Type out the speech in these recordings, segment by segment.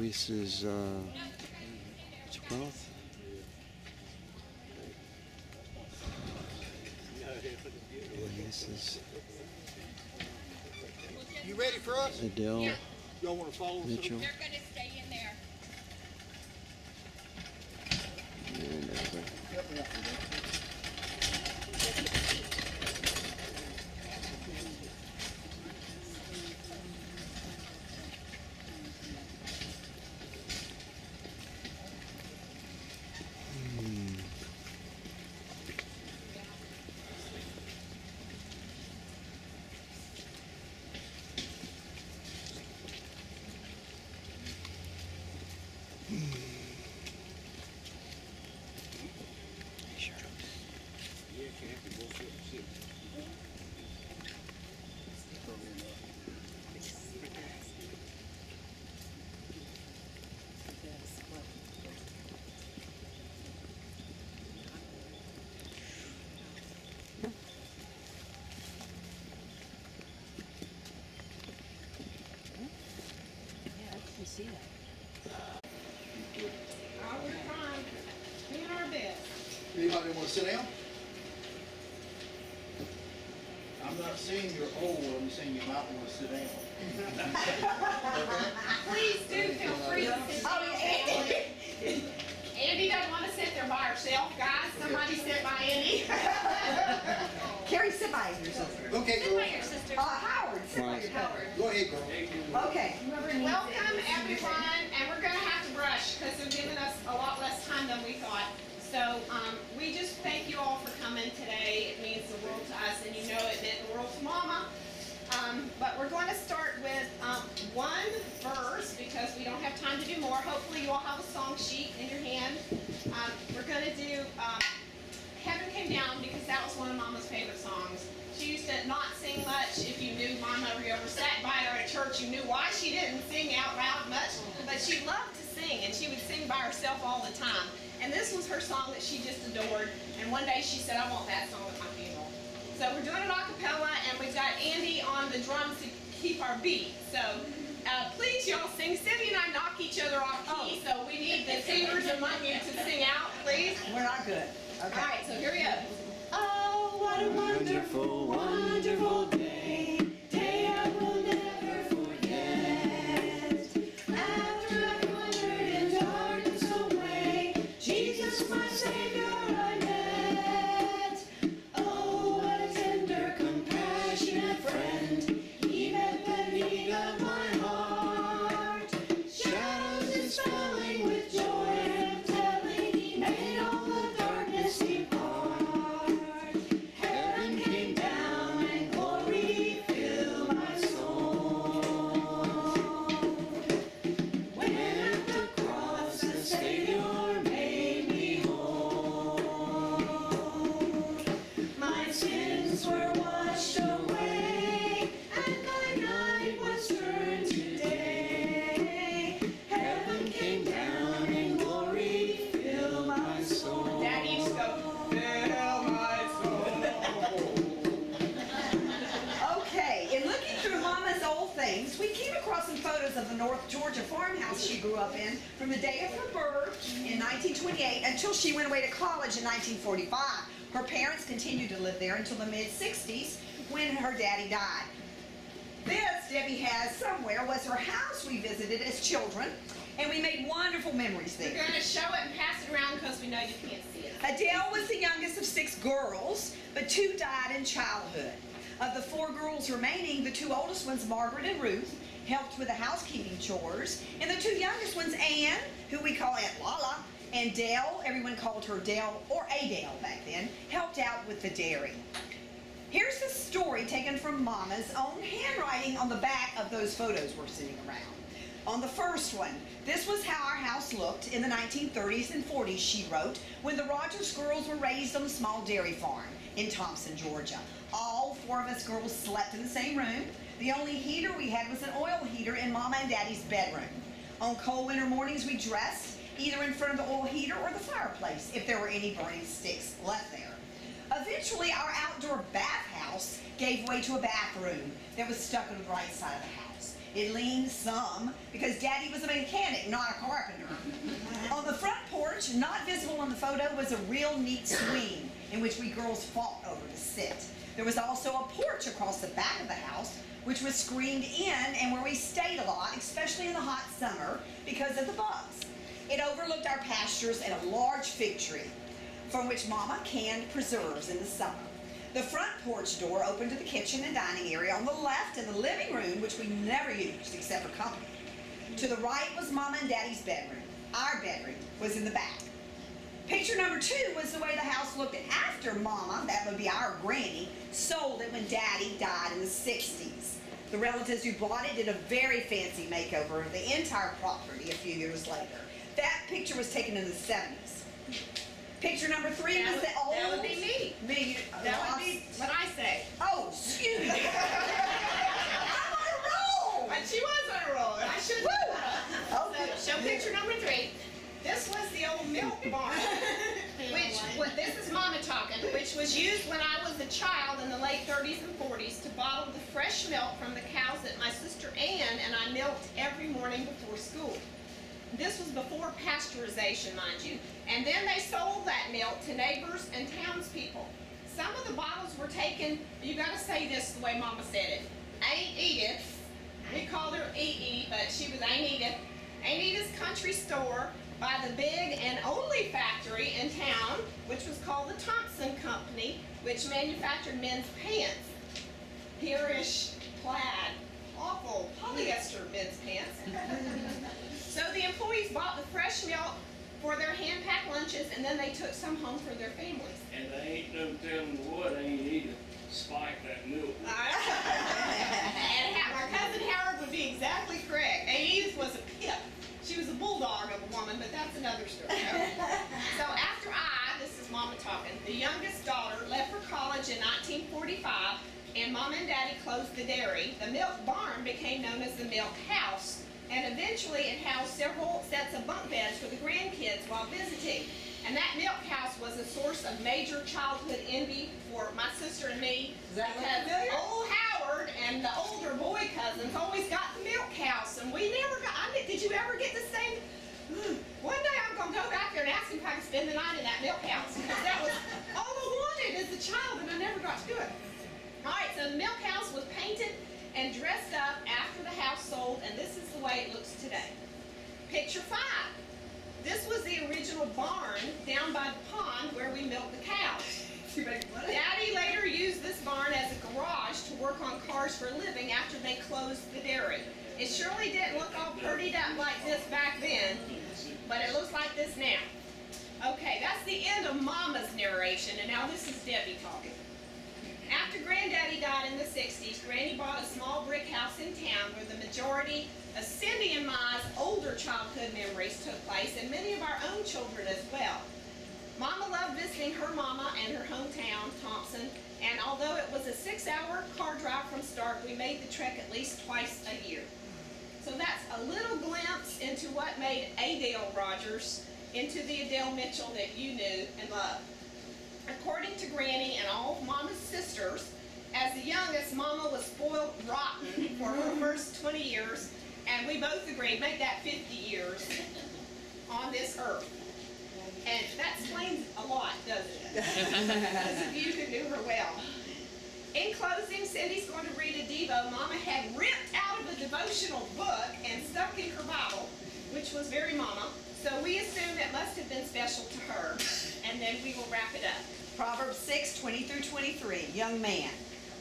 This is what you call it? And this is You ready for us? Adele. Yeah. Y'all want to follow us? Mitchell. They're going to stay in there. And everybody. Help me out with that. Sure. Yeah, can't be bullshit. Shit. Yeah, I can see that. Oh, we're trying. Doing our best. Anybody want to sit down? I'm not saying you're old, I'm saying you might want to sit down. Okay? Please do feel free to sit down. Andy doesn't want to sit there by herself, guys. Somebody sit by Andy. Carrie, sit by your sister. Okay, Sit by girl. your sister. Howard, sit by your cousin. Go ahead, girl. Okay. Welcome, everyone, and we're going to have to rush because they're giving us a lot less time than we thought. So we just thank you all for coming today. It means the world to us, and you know it meant the world to Mama. But we're going to start with one verse because we don't have time to do more. Hopefully you all have a song sheet in your hand. We're going to do Heaven Came Down because that was one of Mama's favorite songs. She used to not sing much. If you knew Mama or you ever sat by her at church, you knew why she didn't sing out loud much. But she loved to sing, and she would sing by herself all the time. And this was her song that she just adored. And one day she said, I want that song at my funeral. So we're doing it a cappella, and we've got Andy on the drums to keep our beat. So please, y'all sing. Cindy and I knock each other off key, so we need the singers among you to sing out, please. We're not good. Okay. All right, so here we go. Oh, what a wonderful, wonderful day. Day I will never forget. After I've wandered in darkness away, Jesus, my Savior, I met. Oh, what a tender, compassionate friend. He met the need of my heart. Shadows dispelling with joy and telling, He made all the darkness depart. Heaven came down and glory filled my soul. When at the cross the Savior made me whole. My sins were washed away and my night was turned to day. Heaven came down and glory filled my soul. Daddy used to go, fill my Okay, in looking through Mama's old things, we came across some photos of the North Georgia farmhouse she grew up in from the day of her birth in 1928 until she went away to college in 1945. Her parents continued to live there until the mid-60s when her daddy died. This, Debbie has somewhere, was her house we visited as children, and we made wonderful memories We're there. going to show it and pass it around because we know you can't see it. Adele was the youngest of 6 girls, but 2 died in childhood. Of the 4 girls remaining, the 2 oldest ones, Margaret and Ruth, helped with the housekeeping chores, and the 2 youngest ones, Anne, who we call Aunt Lala, and Dale, everyone called her Dale, or Adele back then, helped out with the dairy. Here's the story taken from Mama's own handwriting on the back of those photos we're sitting around. On the first one, this was how our house looked in the 1930s and 40s, she wrote, when the Rogers girls were raised on a small dairy farm in Thompson, Georgia. All 4 of us girls slept in the same room. The only heater we had was an oil heater in Mama and Daddy's bedroom. On cold winter mornings, we dressed either in front of the oil heater or the fireplace if there were any burning sticks left there. Eventually, our outdoor bathhouse gave way to a bathroom that was stuck on the right side of the house. It leaned some because Daddy was a mechanic, not a carpenter. On the front porch, not visible in the photo, was a real neat swing in which we girls fought over to sit. There was also a porch across the back of the house, which was screened in and where we stayed a lot, especially in the hot summer because of the bugs. It overlooked our pastures and a large fig tree from which Mama canned preserves in the summer. The front porch door opened to the kitchen and dining area on the left, and the living room, which we never used except for company. To the right was Mama and Daddy's bedroom. Our bedroom was in the back. Picture number 2 was the way the house looked after Mama, that would be our granny, sold it when Daddy died in the 60s. The relatives who bought it did a very fancy makeover of the entire property a few years later. That picture was taken in the 70s. Picture number 3 was the old... That would be me. That would be what I say. Oh, excuse me. I'm on a roll. And she was on a roll. I should Woo. Okay. So, show picture number 3. This was the old milk barn, this is Mama talking, which was used when I was a child in the late 30s and 40s to bottle the fresh milk from the cows that my sister Ann and I milked every morning before school. This was before pasteurization, mind you. And then they sold that milk to neighbors and townspeople. Some of the bottles were taken, you gotta say this the way Mama said it. Aunt Edith, we called her E.E., but she was Aunt Edith. Aunt Edith's country store by the big and only factory in town, which was called the Thompson Company, which manufactured men's pants. Here-ish, plaid, awful polyester men's pants. So the employees bought the fresh milk for their hand-packed lunches, and then they took some home for their families. And they ain't no telling what ain't either. Spike that milk. And my cousin Howard would be exactly correct. Aunt Edith was a pip. She was a bulldog of a woman, but that's another story. So after this is Mama talking, the youngest daughter left for college in 1945, and Mama and Daddy closed the dairy, the milk barn became known as the milk house. And eventually it housed several sets of bunk beds for the grandkids while visiting. And that milk house was a source of major childhood envy for my sister and me. Does that look because familiar? old Howard and the older boy cousins always got the milk house, and we never got. Did you ever get the same? One day I'm gonna go back there and ask him if I can spend the night in that milk house, because that was all I wanted as a child, and I never got to do it. All right, so the milk house was painted and dressed up after the house sold, and this is the way it looks today. Picture 5. This was the original barn down by the pond where we milked the cows. Daddy later used this barn as a garage to work on cars for a living after they closed the dairy. It surely didn't look all prettied up like this back then, but it looks like this now. Okay, that's the end of Mama's narration, and now this is Debbie talking. After Granddaddy died in the 60s, Granny bought a small brick house in town where the majority of Cindy and my older childhood memories took place, and many of our own children as well. Mama loved visiting her mama and her hometown, Thompson, and although it was a 6-hour car drive from Stark, we made the trek at least twice a year. So that's a little glimpse into what made Adele Rogers into the Adele Mitchell that you knew and loved. According to Granny and all of Mama's sisters, as the youngest, Mama was spoiled rotten for her first 20 years, and we both agreed, make that 50 years on this earth. And that explains a lot, doesn't it? Those of you who knew her well. In closing, Cindy's going to read a Devo Mama had ripped out of a devotional book and stuck in her Bible, which was very Mama. So we assume it must have been special to her, and then we will wrap it up. Proverbs 6:20-23. Young man,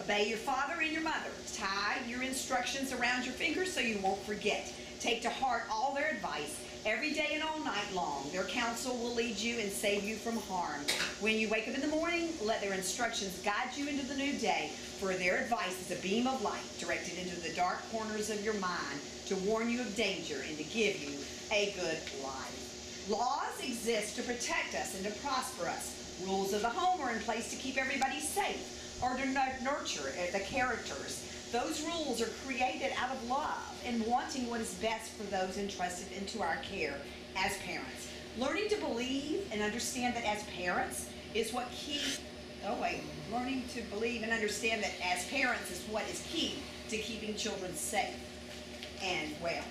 obey your father and your mother. Tie your instructions around your fingers so you won't forget. Take to heart all their advice every day and all night long. Their counsel will lead you and save you from harm. When you wake up in the morning, let their instructions guide you into the new day, for their advice is a beam of light directed into the dark corners of your mind to warn you of danger and to give you a good life. Laws exist to protect us and to prosper us. Rules of the home are in place to keep everybody safe or to nurture the characters. Those rules are created out of love and wanting what is best for those entrusted into our care as parents. Learning to believe and understand that as parents is what learning to believe and understand that as parents is what is key to keeping children safe. and well.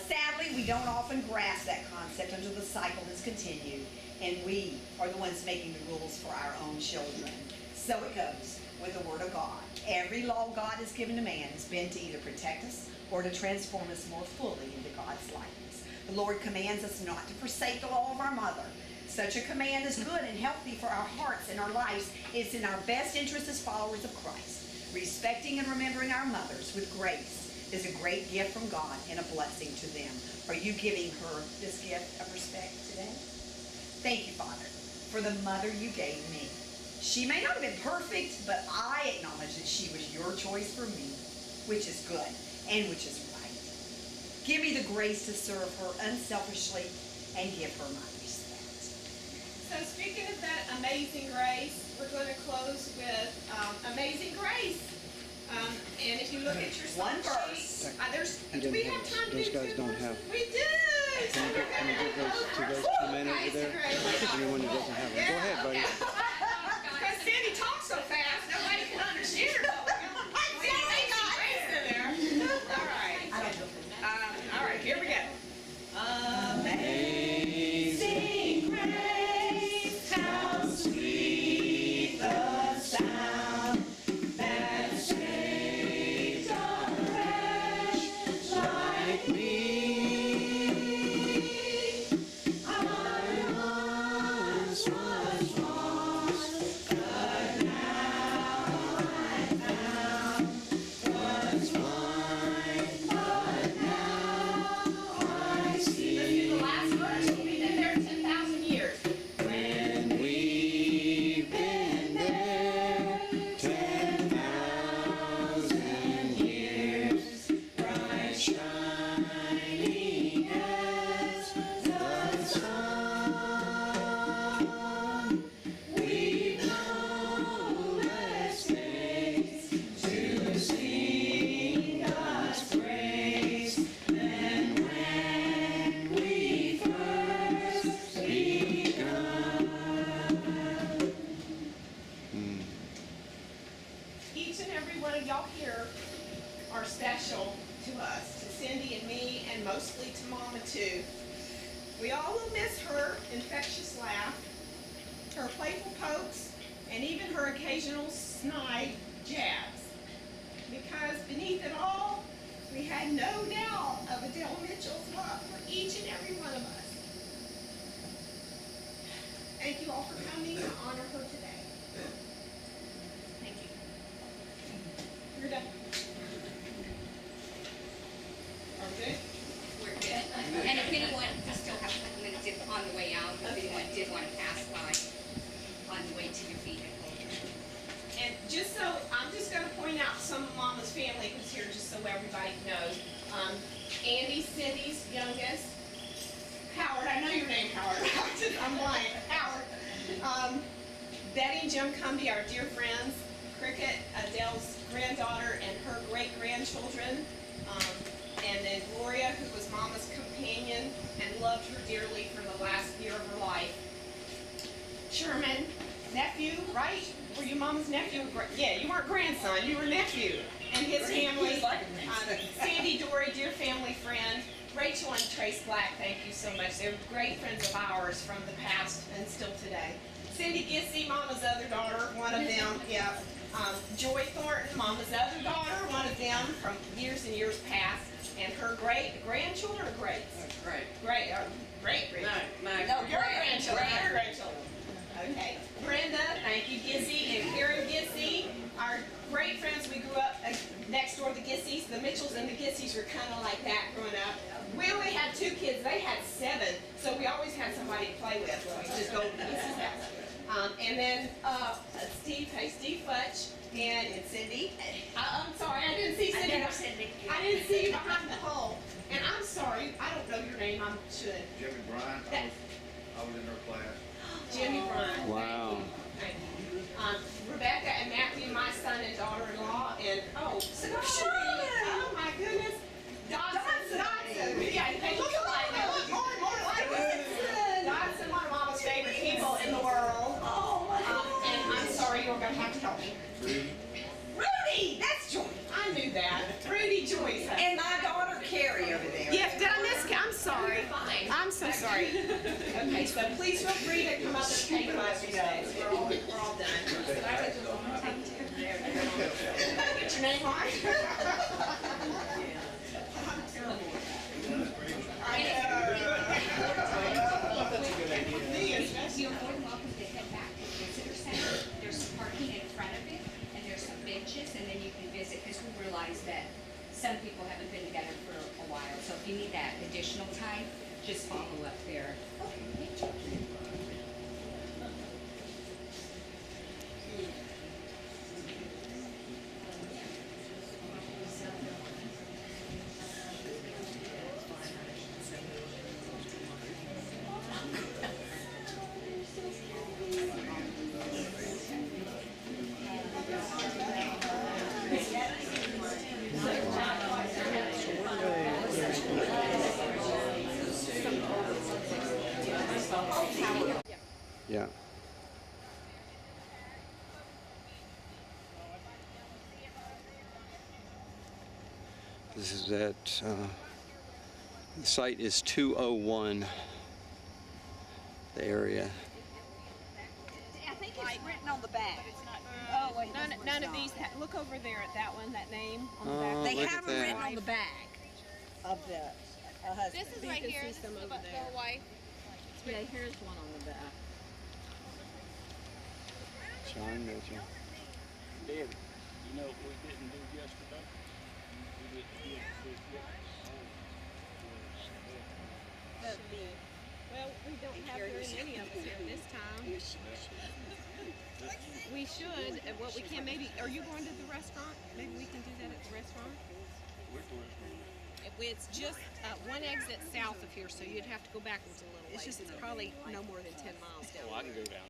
Sadly, we don't often grasp that concept until the cycle has continued, and we are the ones making the rules for our own children. So it goes with the Word of God. Every law God has given to man has been to either protect us or to transform us more fully into God's likeness. The Lord commands us not to forsake the law of our mother. Such a command is good and healthy for our hearts and our lives. It's in our best interest as followers of Christ. Respecting and remembering our mothers with grace is a great gift from God and a blessing to them. Are you giving her this gift of respect today? Thank you, Father, for the mother you gave me. She may not have been perfect, but I acknowledge that she was your choice for me, which is good and which is right. Give me the grace to serve her unselfishly and give her my respect. So speaking of that amazing grace, we're going to close with Amazing Grace. And if you look at your One song verse. sheet, do we have time to Those do guys two don't verses? have. We do. So Can we're you going give to those to those two men over there? Anyone who doesn't have one. Go ahead, buddy. Because Sandy talks so fast, nobody can understand her. We got Amazing Grace in there. All right. All right, here we go. Amazing grace, how sweet the sound that saves a wretch like me. I once was lost, but now I'm found. Was blind, but now I see. The last verse, we've been there 10,000 years. When we've been there 10,000 years, bright shining as the sun, we've no less days to sing God's praise than when we first begun. Each and every one of y'all here are special to us, to Cindy and me, and mostly to Mama too. We all will miss her infectious laugh, her playful pokes, and even her occasional snide jabs. Because beneath it all, we had no doubt of Adele Mitchell's love for each and every one of us. Thank you all for coming to honor her today. Thank you. You're done. Okay. We're good. And if anyone, we still have a couple minutes on the way out, if anyone did want to pass by on the way to your vehicle. And just so, I'm just gonna point out some of Mama's family who's here, just so everybody knows. Andy, Cindy's youngest. Howard, I know your name, Howard. I'm blind. Howard. Betty and Jim Cumby, our dear friends. Cricket, Adele's granddaughter, and her great-grandchildren. And then Gloria, who was Mama's companion and loved her dearly for the last year of her life. Sherman, nephew, right? Were you Mama's nephew? Yeah, you weren't grandson, you were nephew. And his family. Sandy Dory, dear family friend. Rachel and Trace Black, thank you so much. They're great friends of ours from the past and still today. Cindy Gissy, Mama's other daughter, one of them, yeah. Joy Thornton, Mama's other daughter, one of them from years and years past. And her great-grandchildren or greats? Great-grandchildren. No, your grandchildren. Your grandchildren. Okay. Brenda, thank you, Gissy, and Karen Gissy, our great friends. We grew up next door to the Gissys. The Mitchells and the Gissys were kind of like that growing up. We only had 2 kids. They had 7, so we always had somebody to play with. So we just go to the Gissys' house. And then Steve Futch and Cindy. I'm sorry, I didn't see Cindy. I didn't see you behind the hole. And I'm sorry, I don't know your name. I should. Jimmy Bryant, I was in her class. Jimmy Bryant. Wow. Thank you. Rebecca and Matthew, my son and daughter-in-law, and oh my goodness, Dodson. Yeah, they look alike. They look more and more like Dodson, one of Mama's favorite people in the world. And I'm sorry, you're gonna have to help me. Rudy, that's Joy. I knew that. Rudy Joyce. And my I'm so sorry. Okay, so please feel free to come up and take my notes. We're all done. Get your name on. You're more than welcome to head back to the visitor center. There's some parking in front of it, and there's some benches, and then you can visit, because we realize that some people haven't been together for a while. So if you need that additional time, just follow up there. Yeah. This is at, the site is 201, the area. I think it's written on the back. Oh, wait. None of these. Look over there at that one, that name on the Oh, back. They look at have them written that. on the back of the husband. This is right here. This is the wife. Yeah, here's one on the back. Sean, Mitchell. Debbie, you know what we didn't do yesterday? We didn't get Well, we don't have very many of us here this time. We should, and what we can maybe, are you going to the restaurant? Maybe we can do that at the restaurant? It's just one exit south of here, so you'd have to go backwards a little ways. It's probably no more than 10 miles down. Oh, I can go down.